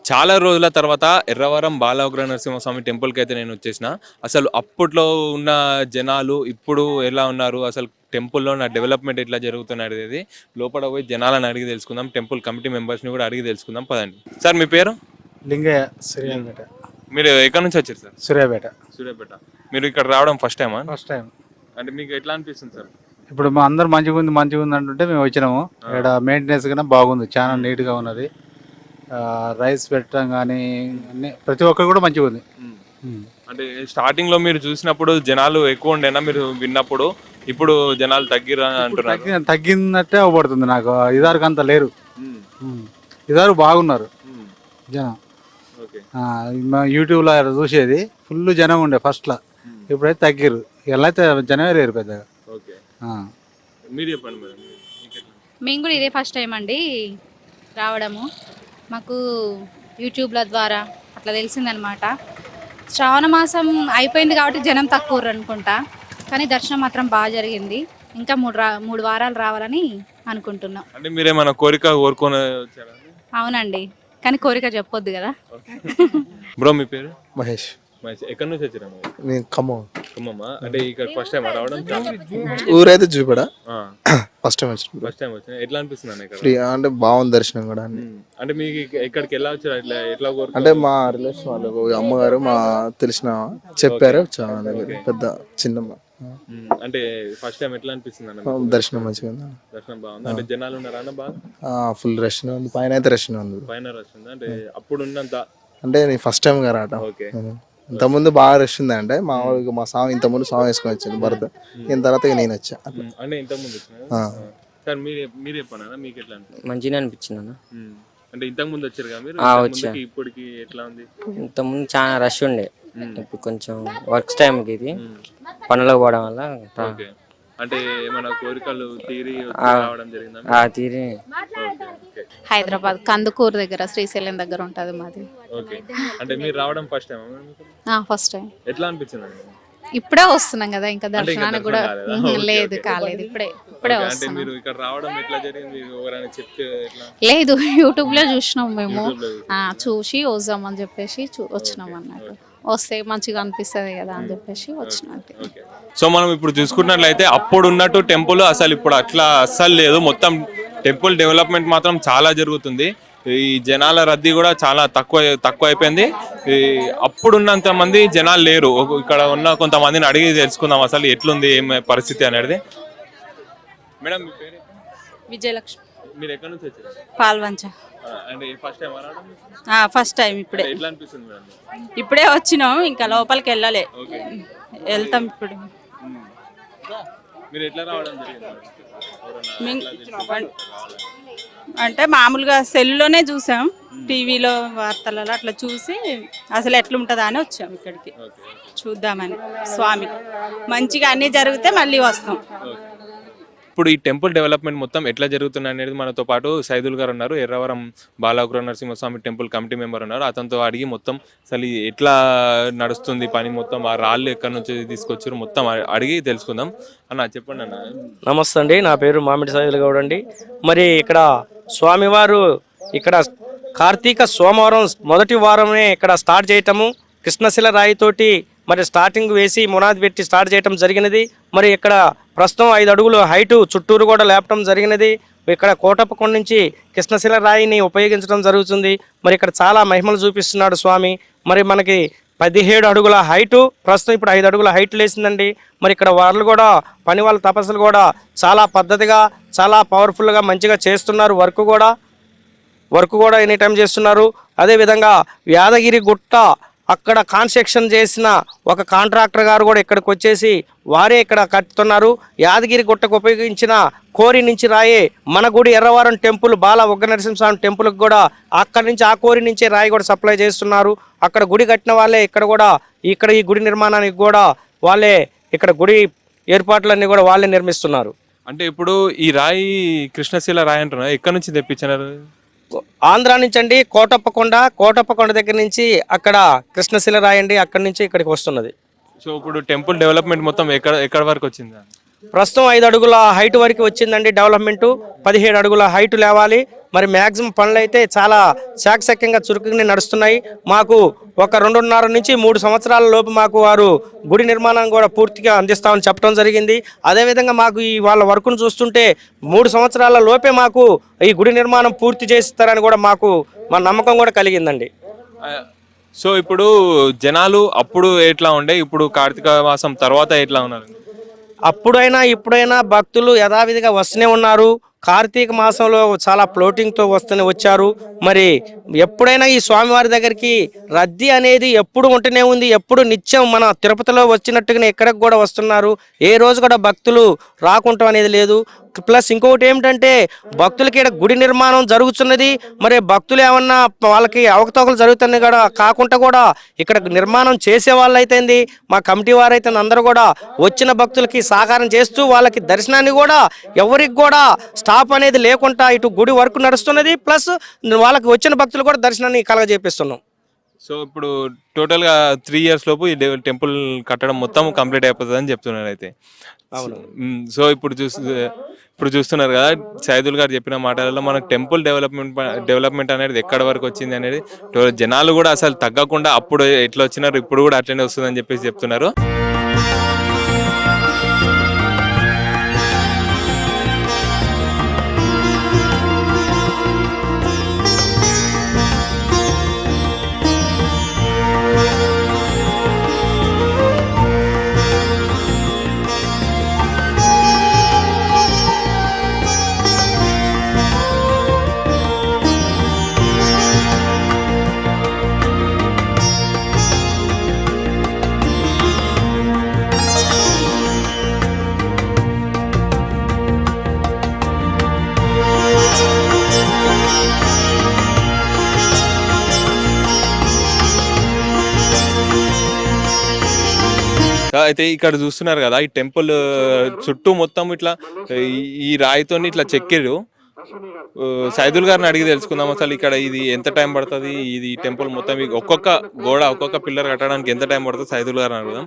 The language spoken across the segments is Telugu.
చాలా రోజుల తర్వాత ఎర్రవరం బాలఉగ్ర నరసింహస్వామి టెంపుల్కి అయితే నేను వచ్చేసిన. అసలు అప్పట్లో ఉన్న జనాలు ఇప్పుడు ఎలా ఉన్నారు, అసలు టెంపుల్లో నా డెవలప్మెంట్ ఎట్లా జరుగుతున్నది లోపల పోయి జనాలను అడిగి తెలుసుకుందాం. టెంపుల్ కమిటీ మెంబర్స్ని కూడా అడిగి తెలుసుకుందాం. పదండి. సార్ మీ పేరు? లింగయ్య, సూర్యాపేట. మీరు ఎక్కడి నుంచి వచ్చారు సార్? సూర్యాపేట. సూర్యాపేట. మీరు ఇక్కడ రావడం ఫస్ట్ టైమా? First time. అంటే మీకు ఎట్లా అనిపిస్తుంది సార్? ఇప్పుడు మా అందరు మంచిగా ఉంది అంటుంటే మేము వచ్చినాము. ఇక్కడ మెయింటెనెన్స్ కన్నా బాగుంది, చాలా నీట్గా ఉన్నది. రైస్ పెట్టడం కానీ అన్ని ప్రతి ఒక్కరు కూడా మంచిగా ఉంది. అంటే స్టార్టింగ్ లో మీరు చూసినప్పుడు జనాలు ఎక్కువ ఉండేనా మీరు విన్నప్పుడు? ఇప్పుడు జనాలు తగ్గిరా అంటున్నారు. తగ్గినట్టే అవ్వబడుతుంది నాకు. ఇదారు అంత లేరు, ఇదారు బాగున్నారు జనం. యూట్యూబ్లో చూసేది ఫుల్ జనం ఉండే ఫస్ట్లో, ఇప్పుడైతే తగ్గిరు. ఎలా అయితే జనమే లేరు పెద్దగా. మీరు చెప్పండి మేడం. మేము కూడా ఇదే ఫస్ట్ టైం అండి రావడము. మాకు యూట్యూబ్ల ద్వారా అట్లా తెలిసిందనమాట. శ్రావణ మాసం అయిపోయింది కాబట్టి జనం తక్కువ అనుకుంటా, కానీ దర్శనం మాత్రం బాగా జరిగింది. ఇంకా మూడు వారాలు రావాలని అనుకుంటున్నాం. అంటే మీరేమైనా కోరిక కోరుకొని వచ్చారా? అవునండి, కానీ కోరిక చెప్పొద్దు కదా. బ్రో మీ పేరు? మహేష్. మహేష్, ఎక్కడి నుంచి వచ్చారా? నేను ఖమ్మం. ఖమ్మమ్మా? అంటే ఇక్కడ ఫస్ట్ టైం రావడం? ఊరైతే చూపడా, ఫస్ట్ టైం వచ్చిన. ఫస్ట్ టైం వచ్చిన. ఎట్లా అనిపిస్తుంది అన్న? ఫ్రీ అంటే బాగుంది దర్శనం కూడా. అంటే మీకు ఎక్కడికి ఎలా వచ్చారు? ఎట్లా అంటే మా రిలేషన్ వాళ్ళు అమ్మగారు మా తెలిసిన చెప్పారు. చాలా పెద్ద చిన్నమ్మ. అంటే ఫస్ట్ టైం ఎట్లా అనిపిస్తుంది అన్న? దర్శనం మంచిగా ఉంది. దర్శనం బాగుంది. అంటే జనాలు ఉన్నారా అన్న? బాగా ఫుల్ రష్ ఉంది. పైన అయితే రష్ ఉంది. పైన రష్ ఉంది. అంటే అప్పుడు ఉన్నంత అంటే నేను ఫస్ట్ టైం గా రావటం. ఇంతకుముందు బాగా రష్ ఉంది. అంటే మా వాళ్ళకి మా సాంగ్ ఇంతకుముందు సాంగ్ వేసుకొని వచ్చాను భరత్. దీని తర్వాత నేను వచ్చా. అంటే ఇంతకుముందు వచ్చిన సార్ మీరు చెప్పండి, మీకు ఎట్లా అనిపించింది? మంచిగా అనిపించింది అన్న. అంటే ఇంతకు ముందు వచ్చారు కదా మీరు, ఇప్పటికి ఎట్లా ఉంది? ఇంతకుముందు చాలా రష్ ఉండే, ఇప్పుడు కొంచెం వర్క్స్ టైంకి ఇది పనులకు పోవడం వల్ల. అంటే ఏమైనా కోరికలు తీరి రావడం జరిగిందా? తీరి హైదరాబాద్ కందుకూరు దగ్గర, శ్రీశైలం దగ్గర ఉంటుంది మాది. ఓకే. అంటే మీరు రావడం ఫస్ట్ టైం? First time. ఎట్లా అనిపించింది? ఇప్పుడే వస్తున్నాం కదా, ఇంకా దర్శనానికి కూడా లేదు, కాలేదు. ఇప్పుడే అంటే మీరు ఇక్కడ రావడం ఎట్లా జరిగింది? ఎవరైనా చెప్తే లేదు, యూట్యూబ్ లో చూసినాం మేము. చూసి వద్దామని చెప్పేసి వచ్చినాం అన్నట్టు. వస్తే మంచిగా అనిపిస్తుంది కదా అని చెప్పేసి వచ్చినట్టు. సో మనం ఇప్పుడు చూసుకున్నట్లయితే అప్పుడు ఉన్నట్టు టెంపుల్ అసలు ఇప్పుడు అట్లా అస్సలు లేదు. మొత్తం టెంపుల్ డెవలప్మెంట్ మాత్రం చాలా జరుగుతుంది. ఈ జనాల రద్దీ కూడా చాలా తక్కువ అయిపోయింది. అప్పుడున్నంత మంది జనాలు లేరు. ఇక్కడ ఉన్న కొంతమందిని అడిగి తెలుసుకుందాం అసలు ఎట్లుంది ఏం పరిస్థితి అనేది. మేడం మీ పేరు? విజయలక్ష్మి. మీరు ఎక్కడి నుంచి వచ్చారు? పాల్వంచ. అంటే ఫస్ట్ టైం రావడం? First time. ఇప్పుడే ఎట్లా అనిపిస్తుంది మేడం? ఇప్పుడే వచ్చినాం, ఇంకా లోపలికి వెళ్ళలే, వెళ్తాం ఇప్పుడు. మీరు ఎట్లా రావడం జరిగింది? అంటే మామూలుగా సెల్లోనే చూసాం, టీవీలో వార్తలలో అట్లా చూసి అసలు ఎట్లుంటుందా అని వచ్చాం ఇక్కడికి చూద్దామని. స్వామికి మంచిగా అన్నీ జరిగితే మళ్ళీ వస్తాం. ఇప్పుడు ఈ టెంపుల్ డెవలప్మెంట్ మొత్తం ఎట్లా జరుగుతుంది అనేది మనతో పాటు సైదుల్ గారు ఉన్నారు. Erravaram Balaugra Narasimhaswamy temple committee member ఉన్నారు. అతనితో అడిగి మొత్తం అసలు ఎట్లా నడుస్తుంది పని, మొత్తం ఆ రాళ్ళు ఎక్కడి నుంచి తీసుకొచ్చారు మొత్తం అడిగి తెలుసుకుందాం. అన్న చెప్పండి అన్న. నమస్తే అండి, నా పేరు మామిడి సైదుల్ గౌడ్ అండి. మరి ఇక్కడ స్వామివారు ఇక్కడ కార్తీక సోమవారం మొదటి వారమే ఇక్కడ స్టార్ట్ చేయటము, కృష్ణశిల రాయితోటి మరి స్టార్టింగ్ వేసి మునాది పెట్టి స్టార్ట్ చేయటం జరిగినది. మరి ఇక్కడ ప్రస్తుతం 5 అడుగులు హైటు చుట్టూరు కూడా లేపటం జరిగినది. ఇక్కడ కోటప్పకొండ నుంచి కృష్ణశిల రాయిని ఉపయోగించడం జరుగుతుంది. మరి ఇక్కడ చాలా మహిమలు చూపిస్తున్నాడు స్వామి. మరి మనకి 17 అడుగుల హైటు, ప్రస్తుతం ఇప్పుడు 5 అడుగుల హైట్ లేసిందండి. మరి ఇక్కడ వాళ్ళు కూడా పని వాళ్ళ తపస్సులు కూడా చాలా పద్ధతిగా చాలా పవర్ఫుల్గా మంచిగా చేస్తున్నారు. వర్క్ కూడా ఎనీ టైం చేస్తున్నారు. అదేవిధంగా యాదగిరి గుట్ట అక్కడ కన్స్ట్రక్షన్ చేసిన ఒక కాంట్రాక్టర్ గారు కూడా ఇక్కడికి వచ్చేసి వారే ఇక్కడ కట్టుతున్నారు. యాదగిరి గుట్టకు ఉపయోగించిన కోరి నుంచి రాయే మన గుడి ఎర్రవరం టెంపుల్ బాల ఉగ్ర నరసింహస్వామి టెంపుల్కి కూడా అక్కడి నుంచి ఆ కోరి నుంచే రాయి కూడా సప్లై చేస్తున్నారు. అక్కడ గుడి కట్టిన వాళ్ళే ఇక్కడ ఈ గుడి నిర్మాణానికి కూడా వాళ్ళే ఇక్కడ గుడి ఏర్పాట్లన్నీ కూడా వాళ్ళే నిర్మిస్తున్నారు. అంటే ఇప్పుడు ఈ రాయి కృష్ణశిల రాయి అంటున్నారు, ఎక్కడి నుంచి తెప్పించినారు? ఆంధ్రా నుంచి అండి. కోటప్పకొండ దగ్గర నుంచి అక్కడ కృష్ణశిల రాయండి, అక్కడి నుంచి ఇక్కడికి వస్తున్నది. సో ఇప్పుడు టెంపుల్ డెవలప్మెంట్ మొత్తం ఎక్కడ వరకు వచ్చింది? ప్రస్తుతం 5 అడుగుల హైట్ వరకు వచ్చిందండి డెవలప్మెంట్. 17 అడుగుల హైట్ లేవాలి. మరి మ్యాక్సిమం పనులు అయితే చాలా శాఖసక్యంగా చురుకుగానే నడుస్తున్నాయి. మాకు ఒక 2.5 నుంచి 3 సంవత్సరాల లోపు మాకు వారు గుడి నిర్మాణం కూడా పూర్తిగా అందిస్తామని చెప్పడం జరిగింది. అదేవిధంగా మాకు ఈ వాళ్ళ వర్క్ను చూస్తుంటే 3 సంవత్సరాల లోపే మాకు ఈ గుడి నిర్మాణం పూర్తి చేస్తారని కూడా మాకు మా నమ్మకం కూడా కలిగిందండి. సో ఇప్పుడు జనాలు అప్పుడు ఎట్లా ఉండే, ఇప్పుడు కార్తీక మాసం తర్వాత ఎట్లా ఉన్నారు? అప్పుడైనా ఇప్పుడైనా భక్తులు యథావిధిగా వస్తూనే ఉన్నారు. కార్తీక మాసంలో చాలా ఫ్లోటింగ్తో వచ్చారు. మరి ఎప్పుడైనా ఈ స్వామివారి దగ్గరికి రద్దీ అనేది ఎప్పుడు ఉంటూనే ఉంది. ఎప్పుడు నిత్యం మన తిరుపతిలో వచ్చినట్టుగానే ఇక్కడికి కూడా వస్తున్నారు. ఏ రోజు కూడా భక్తులు రాకుంటాం అనేది లేదు. ప్లస్ ఇంకొకటి ఏమిటంటే భక్తులకి ఇక్కడ గుడి నిర్మాణం జరుగుతున్నది. మరి భక్తులు ఏమన్నా వాళ్ళకి అవకతవకలు జరుగుతున్నాయి కూడా కాకుండా కూడా ఇక్కడ నిర్మాణం చేసే వాళ్ళు అయితే మా కమిటీ వారైతే అందరూ కూడా వచ్చిన భక్తులకి సహకారం చేస్తూ వాళ్ళకి దర్శనాన్ని కూడా ఎవరికి కూడా స్టాప్ అనేది లేకుండా ఇటు గుడి వర్క్ నడుస్తున్నది. ప్లస్ వాళ్ళకి వచ్చిన భక్తులు కూడా దర్శనాన్ని కలగజేపిస్తున్నాం. సో ఇప్పుడు టోటల్గా 3 years లోపు ఈ టెంపుల్ కట్టడం మొత్తం కంప్లీట్ అయిపోతుంది అని చెప్తున్నారు అయితే. అవును. సో ఇప్పుడు చూస్తున్నారు కదా, సైదుల్ గారు చెప్పిన మాటలలో మనకు టెంపుల్ డెవలప్మెంట్ అనేది ఎక్కడి వరకు వచ్చింది అనేది, జనాలు కూడా అసలు తగ్గకుండా అప్పుడు ఎట్లా వచ్చినారు ఇప్పుడు కూడా అట్లనే వస్తుందని చెప్పేసి చెప్తున్నారు. అయితే ఇక్కడ చూస్తున్నారు కదా, ఈ టెంపుల్ చుట్టూ మొత్తం ఇట్లా ఈ రాయితో ఇట్లా చెక్కిరు. సైదుల్ గారిని అడిగి తెలుసుకుందాం అసలు ఇక్కడ ఇది ఎంత టైం పడుతుంది, ఇది టెంపుల్ మొత్తం ఒక్కొక్క గోడ ఒక్కొక్క పిల్లర్ కట్టడానికి ఎంత టైం పడుతుంది, సైదుల్ గారిని అడుగుదాం.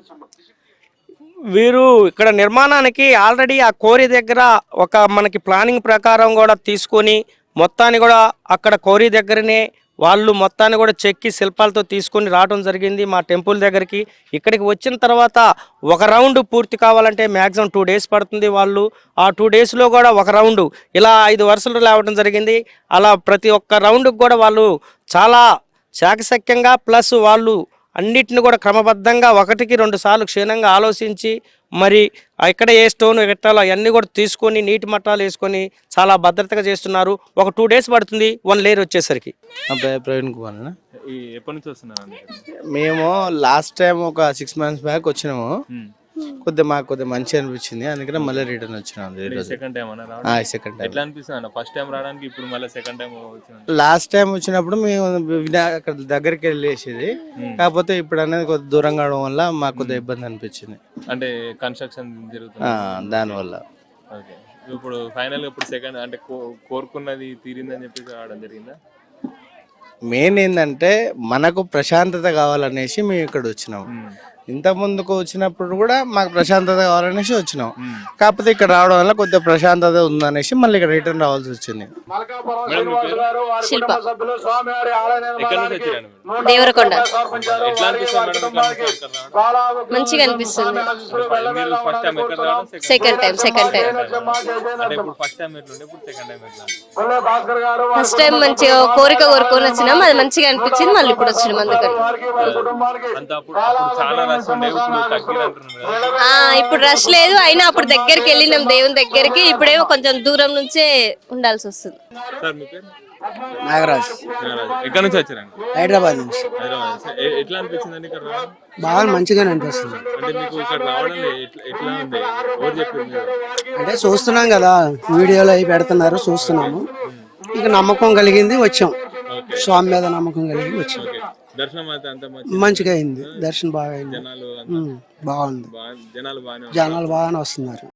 వీరు ఇక్కడ నిర్మాణానికి ఆల్రెడీ ఆ కోరి దగ్గర ఒక మనకి ప్లానింగ్ ప్రకారం కూడా తీసుకొని మొత్తాన్ని కూడా అక్కడ కోరి దగ్గరనే వాళ్ళు మొత్తాన్ని కూడా చెక్కి శిల్పాలతో తీసుకొని రావడం జరిగింది మా టెంపుల్ దగ్గరికి. ఇక్కడికి వచ్చిన తర్వాత ఒక రౌండ్ పూర్తి కావాలంటే మ్యాక్సిమం 2 days పడుతుంది. వాళ్ళు ఆ 2 daysలో కూడా ఒక రౌండ్ ఇలా 5 వరుసలు లేవడం జరిగింది. అలా ప్రతి ఒక్క రౌండ్కి కూడా వాళ్ళు చాలా చాకచక్యంగా ప్లస్ వాళ్ళు అన్నిటిని కూడా క్రమబద్ధంగా 1కి 2 సార్లు క్షీణంగా ఆలోచించి మరి ఇక్కడ ఏ స్టోన్ పెట్టాలో అవన్నీ కూడా తీసుకొని నీటి మట్టాలు వేసుకొని చాలా భద్రతగా చేస్తున్నారు. ఒక 2 days పడుతుంది 1 layer వచ్చేసరికి. ప్రవీణ్ కుమార్. ఎప్పటి నుంచి వస్తున్నారు? మేము లాస్ట్ టైం ఒక 6 months బ్యాక్ వచ్చినాము. మాకు కొద్దిగా మంచి అనిపించింది, అందుకనే మళ్ళీ రిటర్న్ వచ్చినాం. సెకండ్ టైం ఎట్లా అనిపిస్తుంది? ఫస్ట్ టైం రావడానికి ఇప్పుడు మళ్ళీ సెకండ్ టైం లాస్ట్ టైం వచ్చినప్పుడు మేము అక్కడ దగ్గరికి వెళ్ళేసేది, కాకపోతే ఇప్పుడు అనేది కొద్దిగా దూరంగా అవడం వల్ల మాకు కొద్దిగా ఇబ్బంది అనిపించింది. అంటే కన్స్ట్రక్షన్ జరుగుతుంది దానివల్ల. ఓకే, ఇప్పుడు ఫైనల్ ఇప్పుడు సెకండ్ అంటే కోరుకున్నది తీరిందని చెప్పేసి రావడం జరిగిందా? మెయిన్ ఏంటంటే మనకు ప్రశాంతత కావాలనేసి మేము ఇక్కడ వచ్చినాం. ఇంత ముందుకు వచ్చినప్పుడు కూడా మాకు ప్రశాంతత కావాలనేసి వచ్చినాం, కాకపోతే ఇక్కడ రావడం వల్ల కొద్దిగా ప్రశాంతత ఉందనేసి మళ్ళీ ఇక్కడ రిటర్న్ రావాల్సి వచ్చింది. శిల్ప దేవరకొండ. మంచిగా అనిపిస్తుంది. సెకండ్ టైం ఫస్ట్ టైం మంచిగా కోరిక కోరుకొని వచ్చినాం, అది మంచిగా అనిపించింది. మళ్ళీ ఇప్పుడు వచ్చినాం అందుకని. ఇప్పుడు రష్ లేదు, అయినా అప్పుడు దగ్గరికి వెళ్ళినాం దేవుని దగ్గరికి. ఇప్పుడేమో కొంచెం దూరం నుంచే ఉండాల్సి వస్తుంది. నాగరాజ్. ఎక్కడి నుంచి వచ్చారండి? హైదరాబాద్ నుంచి. ఎట్లా అనిపించిందండి ఇక్కడ? బాగా మంచిగానే అనిపిస్తుంది. అంటే మీకు ఇక్కడ రావడం ఎట్లా ఉంది? ఎవరు చెప్పింది? అంటే చూస్తున్నాం కదా, వీడియోలో అవి పెడుతున్నారు, చూస్తున్నాము. ఇక నమ్మకం కలిగింది వచ్చాం, స్వామి మీద నమ్మకం కలిగి వచ్చాం. దర్శనం అయితే అంత మంచిగా అయింది, దర్శనం బాగా అయింది, బాగుంది, జనాలు బాగానే వస్తున్నారు.